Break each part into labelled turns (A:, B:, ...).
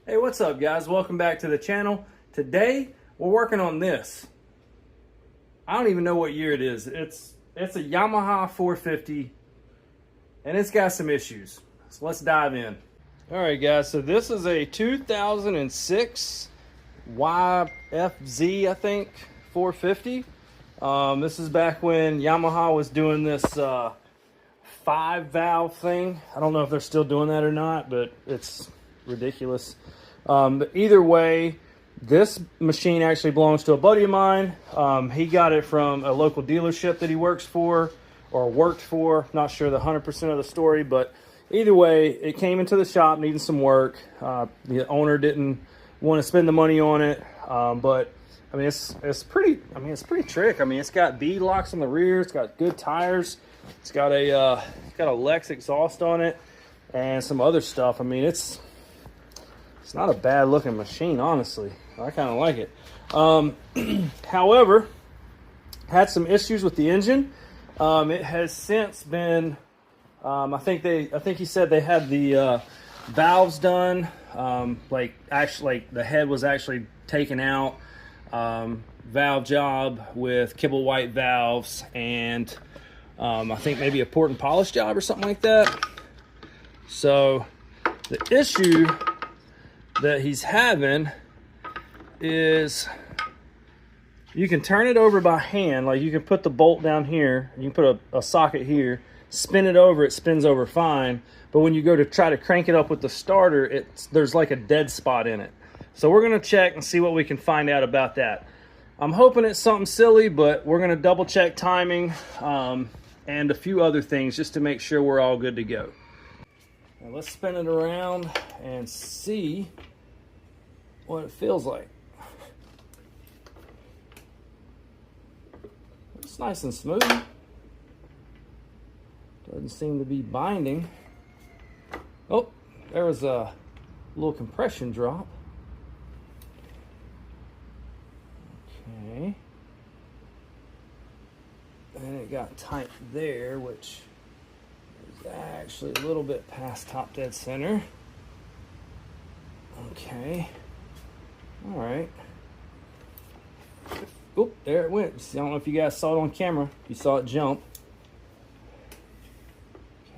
A: Hey, what's up guys? Welcome back to the channel. Today we're working on this. I don't even know what year it is. It's a Yamaha 450 and it's got some issues. So let's dive in. All right guys, so this is a 2006 YFZ, I think, 450. This is back when Yamaha was doing this 5-valve thing. I don't know if they're still doing that or not, but it's ridiculous. But either way, this machine actually belongs to a buddy of mine. He got it from a local dealership that he works for or worked for. Not sure the 100% of the story, but either way, it came into the shop needing some work. The owner didn't want to spend the money on it, but I mean, it's pretty. I mean, it's pretty trick. I mean, it's got bead locks on the rear. It's got good tires. It's got a Lex exhaust on it and some other stuff. I mean, it's not a bad looking machine, honestly. I kind of like it. However, had some issues with the engine. It has since been. I think he said they had the valves done. Like the head was actually taken out. Valve job with kibble white valves and I think maybe a port and polish job or something like that. So the issue that he's having is you can turn it over by hand. Like you can put the bolt down here, you can put a socket here, spin it over, it spins over fine. But when you go to try to crank it up with the starter, there's like a dead spot in it. So we're gonna check and see what we can find out about that. I'm hoping it's something silly, but we're gonna double check timing and a few other things just to make sure we're all good to go. Now let's spin it around and see what it feels like. It's nice and smooth. Doesn't seem to be binding. Oh, there was a little compression drop. Okay. And it got tight there, which is actually a little bit past top dead center. Okay. All right. Oop, there it went. I don't know if you guys saw it on camera. You saw it jump.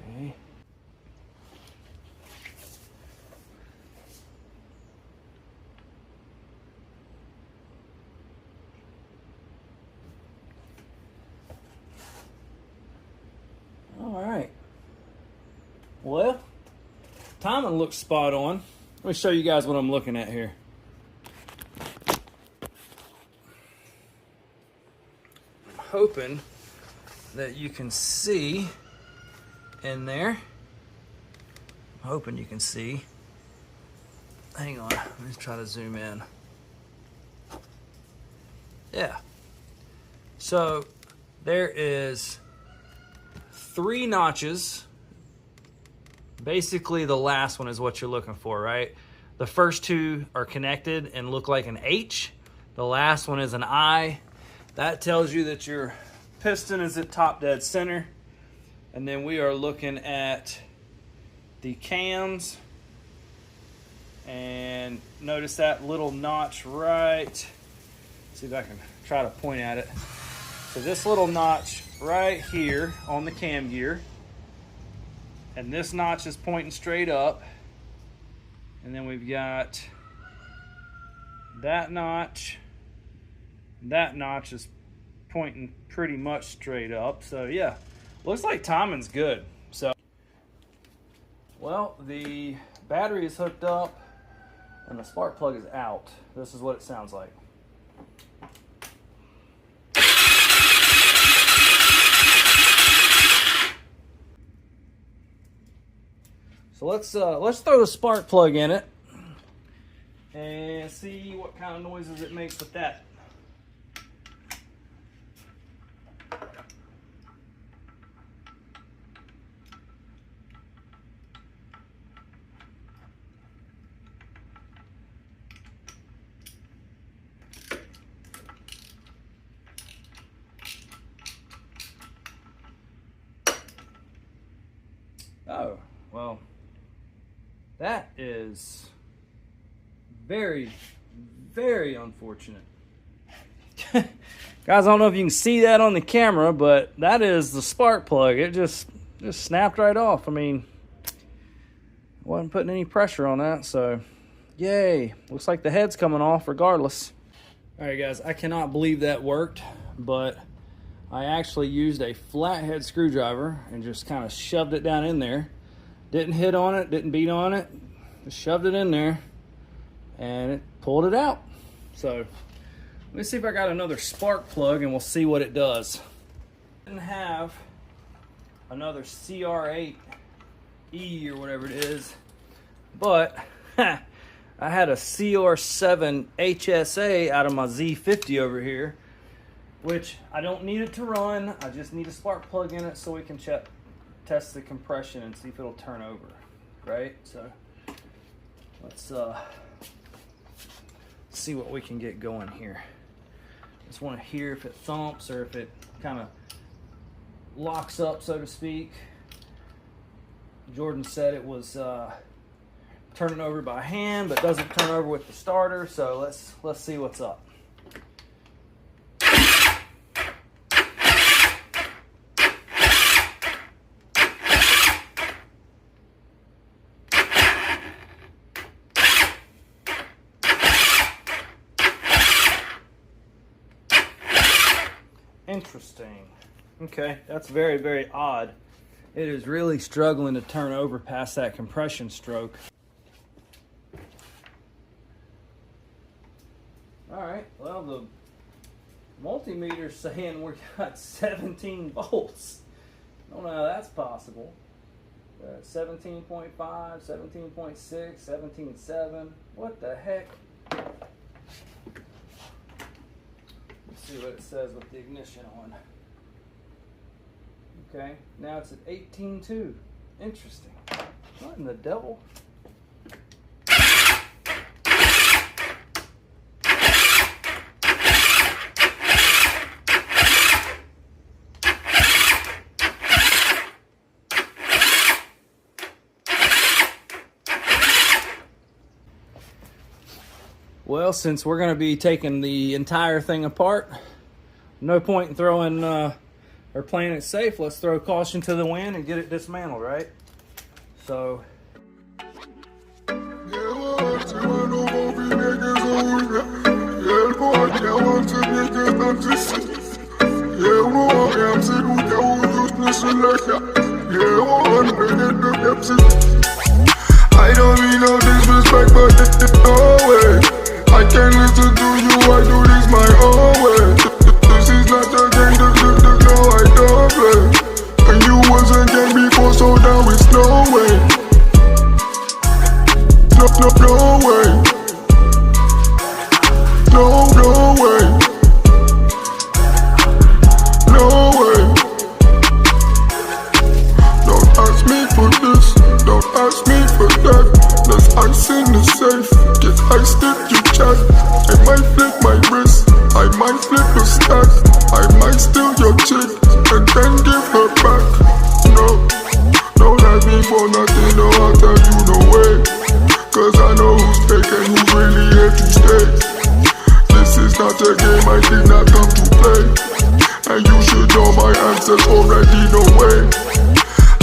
A: Okay. All right. Well, timing looks spot on. Let me show you guys what I'm looking at here. Hoping that you can see in there. I'm hoping you can see. Hang on, let me try to zoom in. Yeah. So there is 3 notches. Basically the last one is what you're looking for, right? The first 2 are connected and look like an H. The last one is an I. That tells you that your piston is at top dead center. And then we are looking at the cams. And notice that little notch right. See if I can try to point at it. So this little notch right here on the cam gear. And this notch is pointing straight up. And then we've got that notch. That notch is pointing pretty much straight up. So yeah, looks like timing's good. So, well, the battery is hooked up and the spark plug is out. This is what it sounds like. So let's throw the spark plug in it and see what kind of noises it makes with that. Oh, well, that is Very, very unfortunate. Guys, I don't know if you can see that on the camera, but that is the spark plug. It just snapped right off. I mean, wasn't putting any pressure on that, so yay. Looks like the head's coming off regardless. All right, guys, I cannot believe that worked, but I actually used a flathead screwdriver and just kind of shoved it down in there. Didn't hit on it, didn't beat on it, just shoved it in there and it pulled it out. So let me see if I got another spark plug and we'll see what it does. Didn't have another CR8E or whatever it is, but I had a CR7 HSA out of my Z50 over here, which I don't need it to run. I just need a spark plug in it so we can test the compression and see if it'll turn over, right? So let's see what we can get going here. Just want to hear if it thumps or if it kind of locks up, so to speak. Jordan said it was turning over by hand, but doesn't turn over with the starter. So let's see what's up. Interesting. Okay, that's very, very odd. It is really struggling to turn over past that compression stroke. All right, well, the multimeter's saying we got 17 volts. I don't know how that's possible. 17.5, 17.6, 17.7. What the heck? Let's see what it says with the ignition on. Okay, now it's at 18.2. Interesting. What in the devil? Well, since we're going to be taking the entire thing apart, no point in throwing or playing it safe. Let's throw caution to the wind and get it dismantled, right? So I don't mean no disrespect, but no way. I can't listen to you, I do this my own way. This is not a game, no, I don't play. And you wasn't game before, so now it's no way. No way. No way. No way. Don't ask me for this, don't ask me for that. There's ice in the safe, get iced if you chat. I might flip my wrist, I might flip a stack. I might steal your chick and then give her back. No, don't ask me for nothing, no, I'll tell you no way. Cause I know who's fake and who's really here to stay. This is not a game, I did not come to play. And you should know my answers already, no way.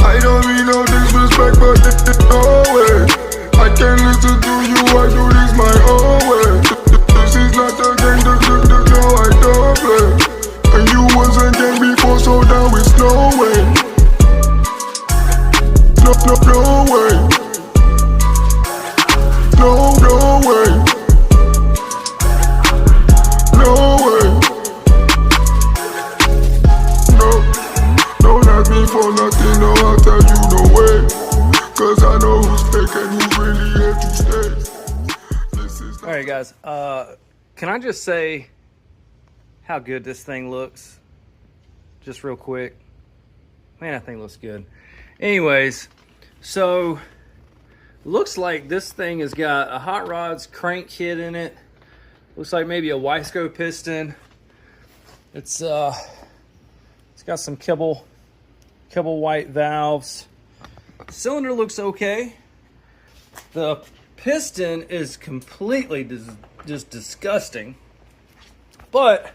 A: I don't mean no disrespect, but no way. I can't listen to you, I do this my own way. This is not a game, no, I don't play. And you wasn't game before, so now it's no way. No way. No way. No way. No, don't ask me for nothing, no, I'll tell you no way. Cause I know who's fake and who's really here to stay. Alright guys, can I just say how good this thing looks? Just real quick. Man, that thing looks good. Anyways, so looks like this thing has got a hot rods crank kit in it. Looks like maybe a Wisco piston. It's got some kibble white valves. Cylinder looks okay. The piston is completely just disgusting, but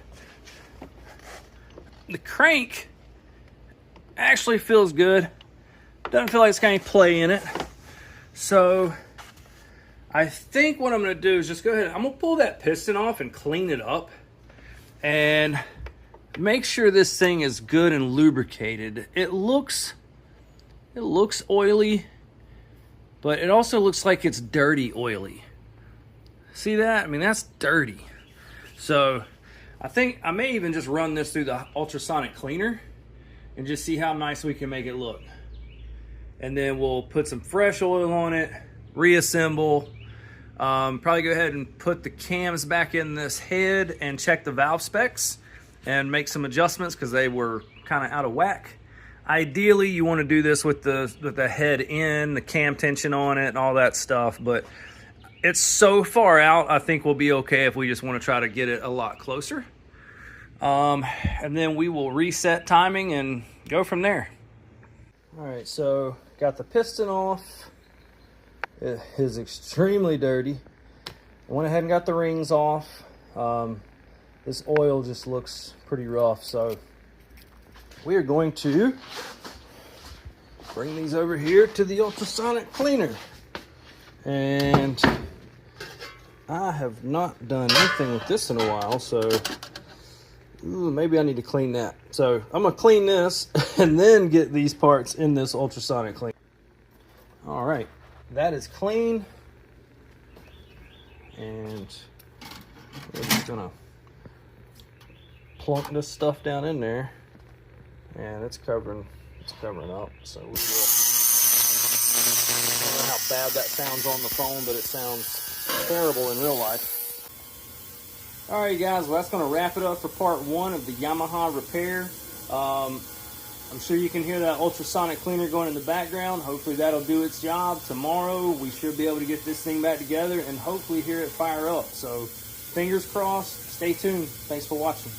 A: the crank actually feels good. Doesn't feel like it's got any play in it. So I think what I'm going to do is just go ahead. I'm going to pull that piston off and clean it up and make sure this thing is good and lubricated. It looks oily, but it also looks like it's dirty oily. See that? I mean, that's dirty. So I think I may even just run this through the ultrasonic cleaner and just see how nice we can make it look. And then we'll put some fresh oil on it, reassemble, probably go ahead and put the cams back in this head and check the valve specs and make some adjustments because they were kind of out of whack. Ideally, you want to do this with the head in, the cam tension on it, and all that stuff, but it's so far out, I think we'll be okay if we just want to try to get it a lot closer. And then we will reset timing and go from there. All right, so got the piston off. It is extremely dirty. I went ahead and got the rings off. This oil just looks pretty rough, so we are going to bring these over here to the ultrasonic cleaner. And I have not done anything with this in a while, so maybe I need to clean that. So I'm gonna clean this and then get these parts in this ultrasonic cleaner. All right, that is clean. And we're just gonna plunk this stuff down in there. And it's covering up, so we will. I don't know how bad that sounds on the phone, but it sounds terrible in real life. All right, guys, well, that's going to wrap it up for part one of the Yamaha repair. I'm sure you can hear that ultrasonic cleaner going in the background. Hopefully that'll do its job. Tomorrow we should be able to get this thing back together and hopefully hear it fire up. So fingers crossed, stay tuned. Thanks for watching.